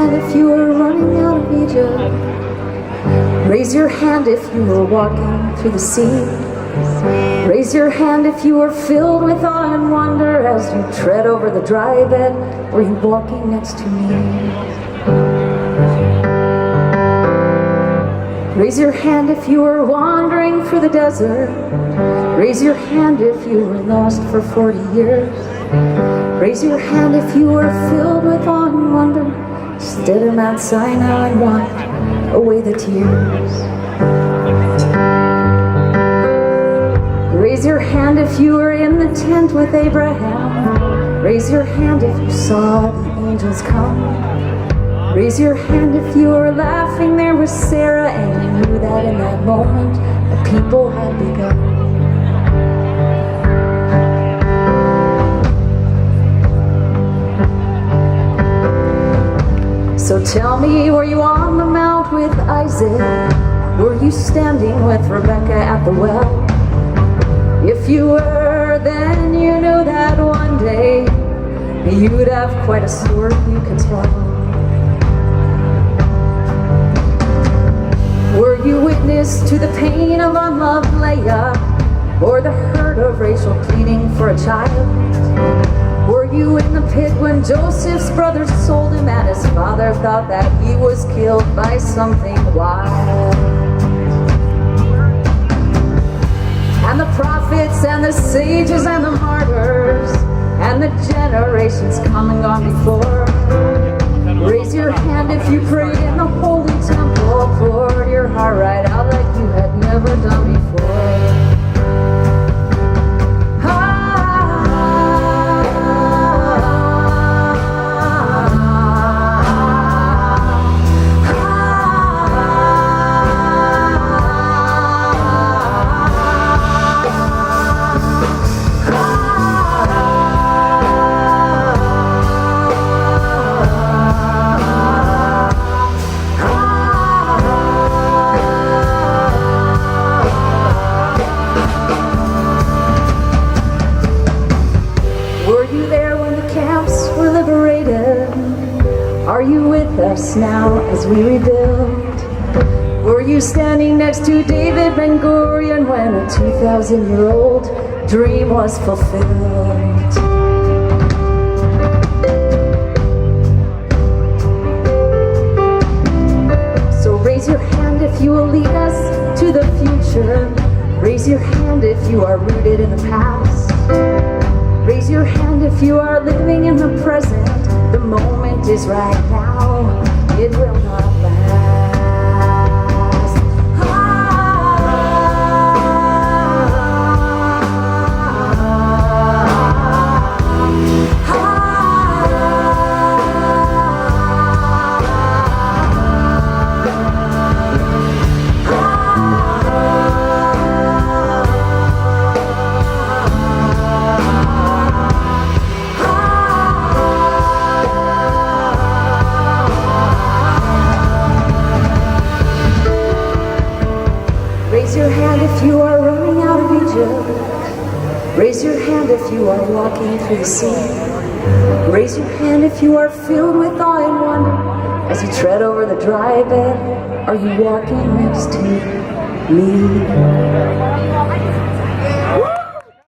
hand if you were running out of Egypt. Raise your hand if you were walking through the sea. Raise your hand if you were filled with awe and wonder as you tread over the dry bed. Were you walking next to me? Raise your hand if you were wandering through the desert. Raise your hand if you were lost for 40 years. Raise your hand if you were filled with awe and wonder. Stood at Mount Sinai and wiped away the tears. Raise your hand if you were in the tent with Abraham. Raise your hand if you saw the angels come. Raise your hand if you were laughing there with Sarah and you knew that in that moment the people had begun. So tell me, were you on the mount with Isaac? Were you standing with Rebecca at the well? If you were, then you knew that one day you'd have quite a story you could tell. Were you witness to the pain of unloved Leah, or the hurt of Rachel pleading for a child? Were you in the pit when Joseph's brothers sold him and his father thought that he was killed by something wild? And the prophets and the sages and the martyrs and the generations come and gone before. Raise your hand if you prayed in the holy temple, poured your heart right out like you had never done before. Are you with us now as we rebuild? Were you standing next to David Ben-Gurion when a 2,000-year-old dream was fulfilled? So raise your hand if you will lead us to the future. Raise your hand if you are rooted in the past. Raise your hand if you are living in the present. The moment is right now, it will not last. Raise your hand if you are running out of Egypt. Raise your hand if you are walking through the sea. Raise your hand if you are filled with awe and wonder as you tread over the dry bed. Are you walking next to me?